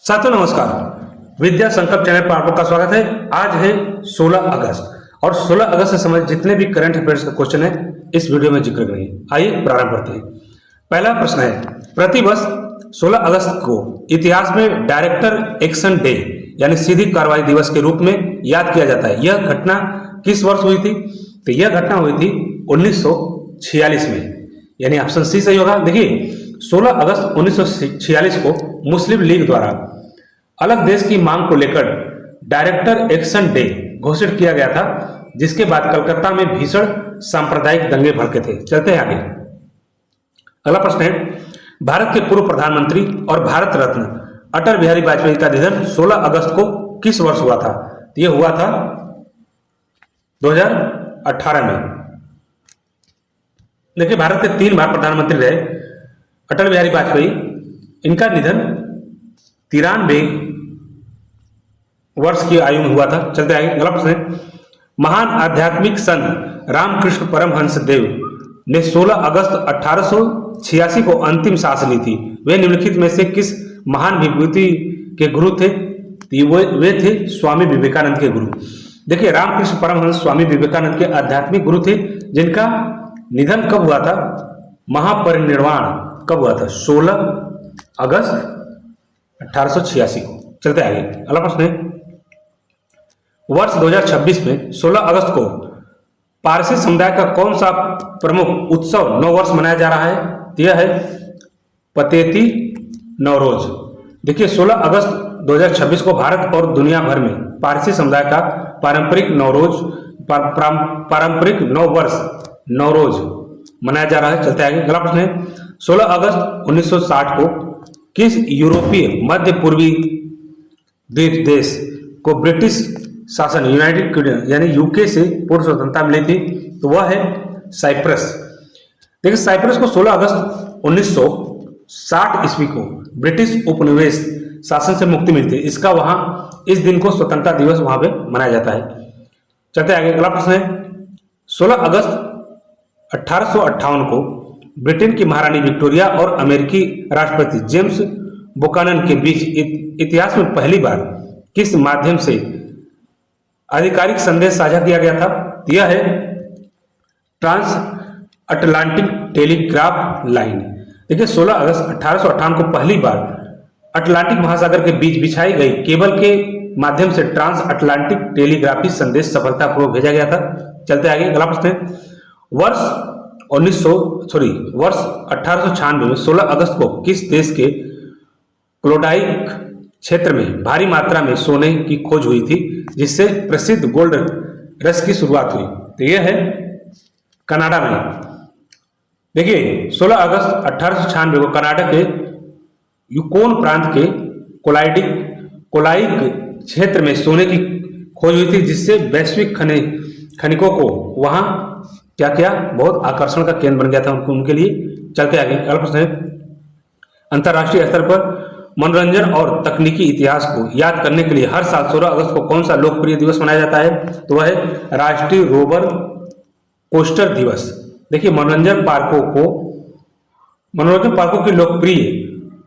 साथियों नमस्कार। विद्या संकल्प चैनल पर आपका स्वागत है। आज है 16 अगस्त और 16 अगस्त से संबंधित जितने भी करंट अफेयर्स का क्वेश्चन है इस वीडियो में जिक्र करेंगे। आइए प्रारंभ करते हैं। पहला प्रश्न है, प्रतिवर्ष 16 अगस्त को इतिहास में डायरेक्टर एक्शन डे यानी सीधी कार्रवाई दिवस के रूप में याद किया जाता है। यह घटना किस वर्ष हुई थी? तो यह घटना हुई थी 1946 में, यानी ऑप्शन सी सही होगा। देखिए 16 अगस्त 1946 को मुस्लिम लीग द्वारा अलग देश की मांग को लेकर डायरेक्टर एक्शन डे घोषित किया गया था, जिसके बाद कलकत्ता में भीषण सांप्रदायिक दंगे भड़के थे। चलते हैं आगे। अगला प्रश्न है, भारत के पूर्व प्रधानमंत्री और भारत रत्न अटल बिहारी वाजपेयी का निधन 16 अगस्त को किस वर्ष हुआ था? यह हुआ था 2018 में। देखिए भारत के 3 बार प्रधानमंत्री रहे अटल बिहारी वाजपेयी, इनका निधन 93 वर्ष की आयु में हुआ था। चलते आगे। अगला प्रश्न है, महान आध्यात्मिक संत रामकृष्ण परमहंस देव ने 16 अगस्त 1886 को अंतिम सांस ली थी। वे निम्नलिखित में से किस महान विभूति के गुरु थे? वे थे स्वामी विवेकानंद के गुरु। देखिए रामकृष्ण परमहंस स्वामी विवेकानंद के आध्यात्मिक गुरु थे, जिनका निधन कब हुआ था? महापरिनिर्वाण कब हुआ था? 16 अगस्त 1886 को। चलते आगे। अगला प्रश्न है, वर्ष 2026 में 16 अगस्त को पारसी समुदाय का कौन सा प्रमुख उत्सव नव वर्ष मनाया जा रहा है? यह है पतेती नवरोज। देखिए 16 अगस्त 2026 को भारत और दुनिया भर में पारसी समुदाय का पारंपरिक नव वर्ष नवरोज मनाया जा रहा है। चलते आगे। अगला प्रश्न है, 16 अगस्त 1960 को किस यूरोपीय मध्य पूर्वी द्वीप देश को ब्रिटिश शासन यूनाइटेड किंगडम यानी यूके से पूर्व स्वतंत्रता मिली थी? तो वह है साइप्रस। देखिए साइप्रस को 16 अगस्त 1960 ईस्वी को ब्रिटिश उपनिवेश शासन से मुक्ति मिली थी। इसका वहां इस दिन को स्वतंत्रता दिवस वहां पे मनाया जाता है। चलते आगे। अगला प्रश्न है, 16 अगस्त 1858 को ब्रिटेन की महारानी विक्टोरिया और अमेरिकी राष्ट्रपति जेम्स बुकानन के बीच इतिहास में पहली बार किस माध्यम से आधिकारिक संदेश साझा किया गया था? यह है ट्रांस अटलांटिक टेलीग्राफ लाइन। देखिए 16 अगस्त 1858 को पहली बार अटलांटिक महासागर के बीच बिछाई गई केबल के माध्यम से ट्रांस अटलांटिक टेलीग्राफी संदेश सफलतापूर्वक भेजा गया था। चलते आगे। अगला प्रश्न है, वर्ष 1896 में 16 अगस्त को किस देश के क्लोडाइक क्षेत्र में भारी मात्रा में सोने की खोज हुई थी, जिससे प्रसिद्ध गोल्ड रश की शुरुआत हुई? तो यह है कनाडा में। देखिए 16 अगस्त 1896 को कनाडा के यूकोन प्रांत के कोलाइक क्षेत्र में सोने की खोज हुई थी, जिससे वैश्विक खनिकों को वहां क्या किया? बहुत आकर्षण का केंद्र बन गया था उनके लिए। चलते आगे। अगला प्रश्न है, अंतर्राष्ट्रीय स्तर पर मनोरंजन और तकनीकी इतिहास को याद करने के लिए हर साल 16 अगस्त को कौन सा लोकप्रिय दिवस मनाया जाता है? तो वह है राष्ट्रीय रोलर कोस्टर दिवस। देखिए मनोरंजन पार्कों की लोकप्रिय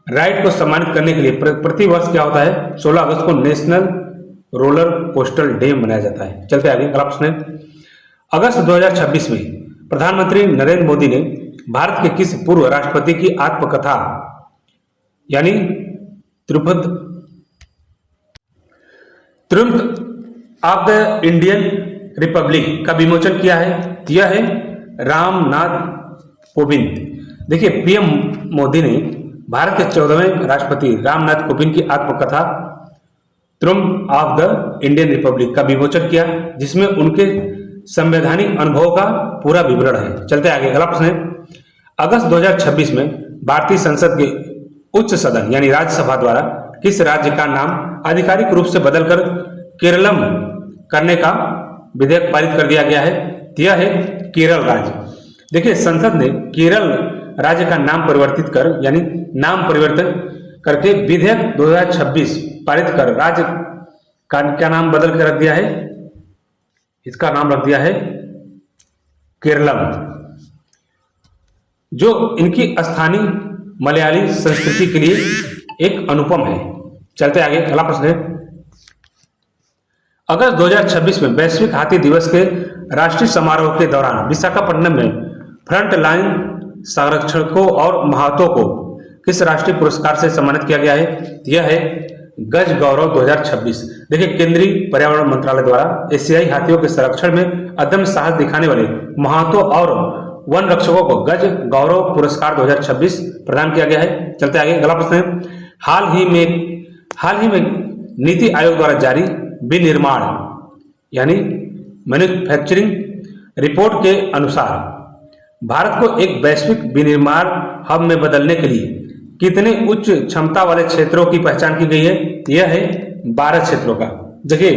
राइड को सम्मानित करने के लिए प्रति वर्ष क्या होता है? 16 अगस्त को नेशनल रोलर कोस्टर डे मनाया जाता है। चलते आगे। अगला प्रश्न है, अगस्त 2026 में प्रधानमंत्री नरेंद्र मोदी ने भारत के किस पूर्व राष्ट्रपति की आत्मकथा यानी त्रिउम्फ ऑफ द इंडियन रिपब्लिक का विमोचन किया है? यह है रामनाथ कोविंद। देखिए पीएम मोदी ने भारत के 14वें राष्ट्रपति रामनाथ कोविंद की आत्मकथा त्रिउम्फ ऑफ द इंडियन रिपब्लिक का विमोचन किया, जिसमें उनके संवैधानिक अनुभव का पूरा विवरण है। चलते आगे। अगला प्रश्न है, अगस्त 2026 में भारतीय संसद के उच्च सदन यानी राज्यसभा द्वारा किस राज्य का नाम आधिकारिक रूप से बदलकर केरलम करने का विधेयक पारित कर दिया गया है? यह है केरल राज्य। देखिए संसद ने केरल राज्य का नाम परिवर्तित कर यानी नाम परिवर्तन करके विधेयक 2026 पारित कर राज्य का क्या नाम बदल कर रख दिया है? इसका नाम रख दिया है केरलम, जो इनकी स्थानीय मलयाली संस्कृति के लिए एक अनुपम है। चलते आगे, अगला प्रश्न है, अगस्त 2026 में वैश्विक हाथी दिवस के राष्ट्रीय समारोह के दौरान विशाखापट्टनम में फ्रंट लाइन संरक्षकों और महावतों को किस राष्ट्रीय पुरस्कार से सम्मानित किया गया है? यह है गज गौरव 2026। देखिए, केंद्रीय पर्यावरण मंत्रालय द्वारा एशियाई हाथियों के संरक्षण में अदम्य साहस दिखाने वाले महावतों और वन रक्षकों को गज गौरव पुरस्कार 2026 प्रदान किया गया है। चलते आगे, अगला प्रश्न है, हाल ही में नीति आयोग द्वारा जारी विनिर्माण यानी मैन्युफैक्चरिंग रिपोर्ट के अनुसार भारत को एक वैश्विक विनिर्माण हब में बदलने के लिए कितने उच्च क्षमता वाले क्षेत्रों की पहचान की गई है? यह है 12 क्षेत्रों का। देखिए,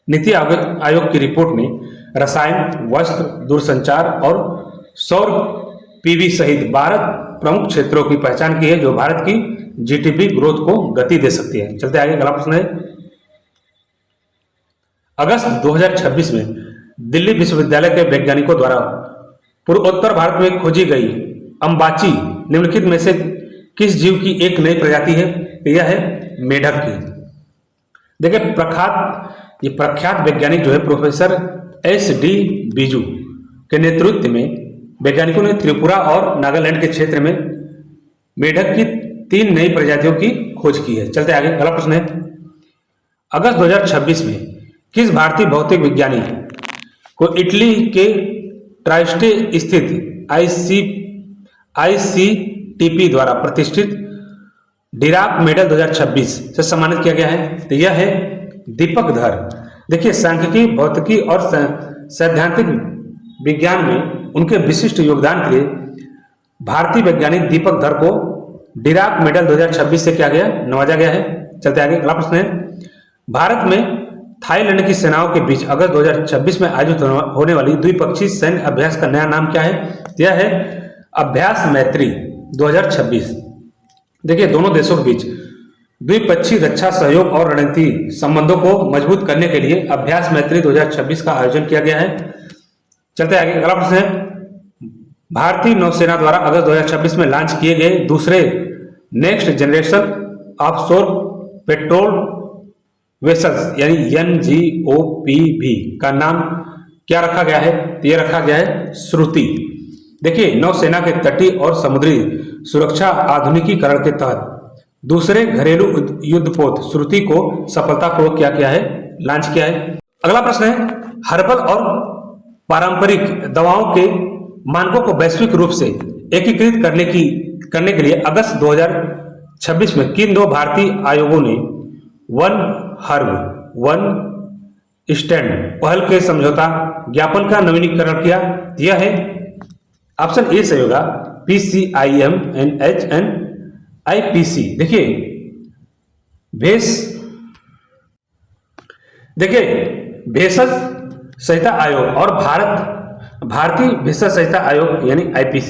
नीति आयोग की रिपोर्ट में रसायन, वस्त्र, दूरसंचार और सौर पीवी सहित 12 प्रमुख क्षेत्रों की पहचान की है जो भारत की जीडीपी ग्रोथ को गति दे सकती है। चलते आगे, अगला प्रश्न है, अगस्त 2026 में दिल्ली विश्वविद्यालय के वैज्ञानिकों द्वारा पूर्वोत्तर भारत में खोजी गई अंबाची निम्नलिखित में से किस जीव की एक नई प्रजाति है? यह है मेढक की। देखिए, प्रख्यात वैज्ञानिक जो है प्रोफेसर SD बीजू के नेतृत्व में वैज्ञानिकों ने त्रिपुरा और नागालैंड के क्षेत्र में मेढक की 3 नई प्रजातियों की खोज की है। चलते आगे, अगला प्रश्न है, अगस्त 2026 में किस भारतीय भौतिक विज्ञानी को इटली के ट्राइस्टे स्थित ICTP द्वारा प्रतिष्ठित डिराक मेडल 2026 से सम्मानित किया गया है? तो यह है दीपक धर। देखिए, सांख्यिकी, भौतिकी और सैद्धांतिक विज्ञान में उनके विशिष्ट योगदान के लिए भारतीय वैज्ञानिक दीपक धर को डिराक मेडल 2026 से किया गया, नवाजा गया है। चलते आगे, अगला प्रश्न है, भारत में थाईलैंड की सेनाओं के बीच अगस्त 2026 में आयोजित होने वाली द्विपक्षीय सैन्य अभ्यास का नया नाम क्या है? यह है अभ्यास मैत्री 2026। देखिए, दोनों देशों के बीच द्विपक्षीय रक्षा सहयोग और रणनीतिक संबंधों को मजबूत करने के लिए अभ्यास मैत्री 2026 का आयोजन किया गया है। चलते आगे, अगला प्रश्न है, भारतीय नौसेना द्वारा अगस्त 2026 में लॉन्च किए गए दूसरे next generation offshore patrol vessels यानी NGOPV का नाम क्या रखा गया है? तो यह रखा गया है श्रुति। देखिए, नौसेना के तटीय और समुद्री सुरक्षा आधुनिकीकरण के तहत दूसरे घरेलू युद्धपोत श्रुति को सफलतापूर्वक क्या किया है? लॉन्च किया है। अगला प्रश्न है, हर्बल और पारंपरिक दवाओं के मानकों को वैश्विक रूप से एकीकृत करने के लिए अगस्त 2026 में किन 2 भारतीय आयोगों ने वन हर्ब वन स्टैंड पहल के समझौता ज्ञापन का नवीनीकरण किया? यह है ऑप्शन ए सही होगा PCIMNHN IPC। देखिए, भेषज संहिता आयोग और भारतीय भेषज संहिता आयोग यानी IPC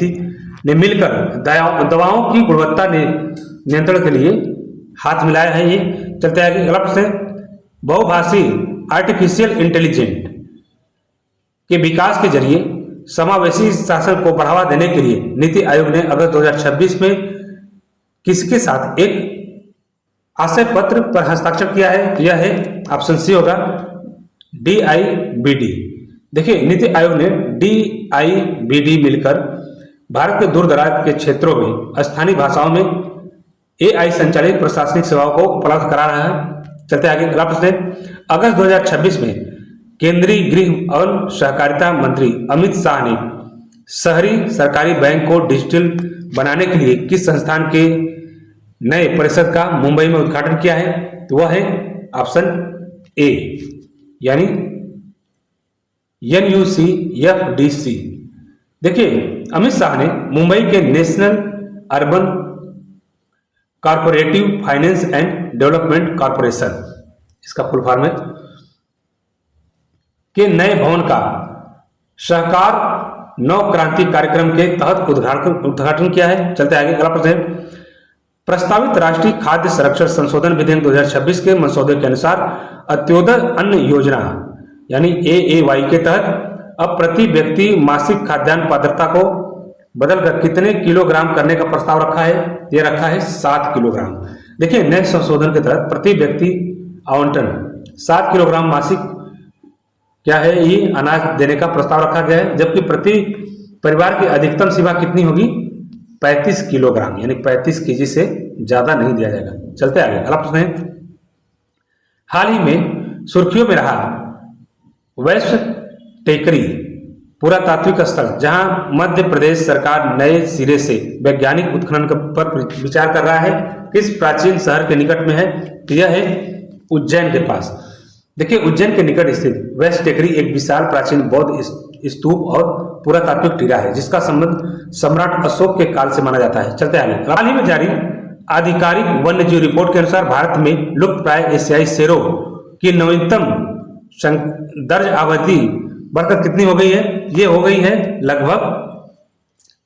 ने मिलकर दवाओं की गुणवत्ता नियंत्रण के लिए हाथ मिलाया है। ये चलते आगे, अगला प्रश्न है, बहुभाषी आर्टिफिशियल इंटेलिजेंट के विकास के जरिए समावेशी शासन को बढ़ावा देने के लिए नीति आयोग ने अगस्त 2026 में किसके साथ एक आशय पत्र पर हस्ताक्षर किया है? यह है ऑप्शन सी होगा DIBD। देखिए, नीति आयोग ने DIBD मिलकर भारत के दूर दराज के क्षेत्रों में स्थानीय भाषाओं में AI संचालित प्रशासनिक सेवाओं को उपलब्ध करा रहा है। चलते आगे, अगला प्रश्न है, अगस्त 2026 में केंद्रीय गृह और सहकारिता मंत्री अमित शाह ने शहरी सरकारी बैंक को डिजिटल बनाने के लिए किस संस्थान के नए परिषद का मुंबई में उद्घाटन किया है? तो वह है ऑप्शन ए यानी NUCFDC। देखिए, अमित शाह ने मुंबई के national urban corporative finance and development corporation, इसका फुल फॉर्म है, के नए भवन का सहकार नव क्रांति कार्यक्रम के तहत उद्घाटन किया है। चलते आगे, अगला प्रश्न है, प्रस्तावित राष्ट्रीय खाद्य संरक्षण संशोधन विधेयक 2026 के मसौदे के अनुसार अंत्योदय अन्न योजना यानी AAY के तहत अब प्रति व्यक्ति मासिक खाद्यान्न पात्रता को बदलकर कितने किलोग्राम करने का प्रस्ताव रखा है? यह रखा है 7 किलोग्राम। देखिए, नए संशोधन के तहत प्रति व्यक्ति आवंटन 7 किलोग्राम मासिक क्या है ये अनाज देने का प्रस्ताव रखा गया है, जबकि प्रति परिवार की अधिकतम सीमा कितनी होगी 35 किलोग्राम, यानी 35 केजी से ज्यादा नहीं दिया जाएगा। चलते आगे, अगला प्रश्न है, हाल ही में सुर्खियों में रहा वैश्व टेकरी पुरातात्विक स्थल, जहां मध्य प्रदेश सरकार नए सिरे से वैज्ञानिक उत्खनन पर विचार कर रहा है, किस प्राचीन शहर के निकट में है? तो यह है उज्जैन के पास। देखिए, उज्जैन के निकट स्थित वैश्व टेकरी एक विशाल प्राचीन बौद्ध स्तूप और पुरातात्विक टीला है, जिसका संबंध सम्राट अशोक के काल से माना जाता है। चलते आगे, हाल ही में जारी आधिकारिक वन्यजीव रिपोर्ट के अनुसार भारत में लुप्त प्राय एशियाई शेरों की नवीनतम दर्ज आबादी बढ़कर कितनी हो गई है? ये हो गई है लगभग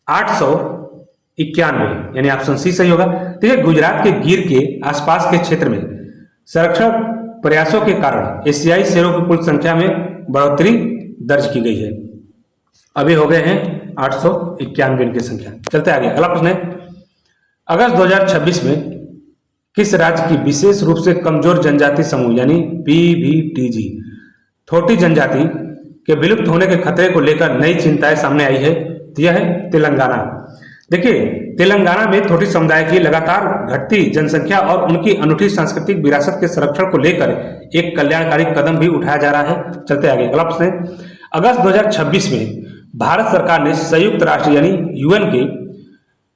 891, यानी ऑप्शन सी सही होगा। देखिए, गुजरात के गिर के आसपास के क्षेत्र में संरक्षण प्रयासों के कारण एशियाई शेरों की कुल संख्या में बढ़ोतरी दर्ज की गई है। अभी हो गए हैं 891 इनकी संख्या। चलते आगे, अगला प्रश्न है, अगस्त 2026 में किस राज्य की विशेष रूप से कमजोर जनजाति समूह यानी पीवीटीजी थोटी जनजाति के विलुप्त होने के खतरे को लेकर नई चिंताएं सामने आई है? तो यह है तेलंगाना। देखिए, तेलंगाना में थोटी समुदाय की लगातार घटती जनसंख्या और उनकी अनूठी सांस्कृतिक विरासत के संरक्षण को लेकर एक कल्याणकारी कदम भी उठाया जा रहा है। चलते आगे, अगला प्रश्न है, अगस्त 2026 में भारत सरकार ने संयुक्त राष्ट्र यानी यूएन के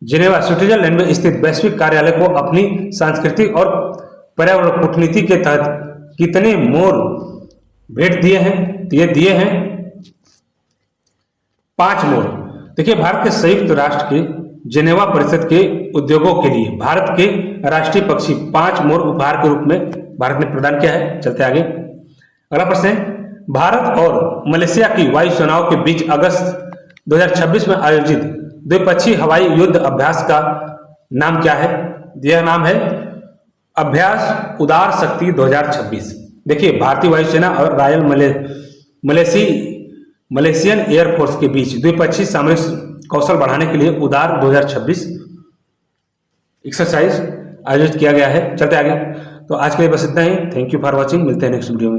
जिनेवा स्विट्जरलैंड में स्थित वैश्विक कार्यालय को अपनी सांस्कृतिक और पर्यावरण कूटनीति के तहत कितने मोर भेंट दिए हैं? तो ये दिए हैं 5 मोर। देखिए, भारत के संयुक्त राष्ट्र के जिनेवा परिषद के उद्योगों के लिए भारत के राष्ट्रीय पक्षी 5 मोर उपहार के रूप में भारत ने प्रदान किया है। चलते आगे, अगला प्रश्न है, भारत और मलेशिया की वायुसेनाओं के बीच अगस्त 2026 में आयोजित द्विपक्षीय हवाई युद्ध अभ्यास का नाम क्या है? यह नाम है अभ्यास उदार शक्ति 2026। देखिए, भारतीय वायुसेना और रॉयल मलेशियन एयरफोर्स के बीच द्विपक्षीय सामरिक कौशल बढ़ाने के लिए उदार 2026 एक्सरसाइज आयोजित किया गया है। चलते आगे, तो आज के लिए बस इतना ही। थैंक यू फॉर वॉचिंग, मिलते हैं नेक्स्ट वीडियो में।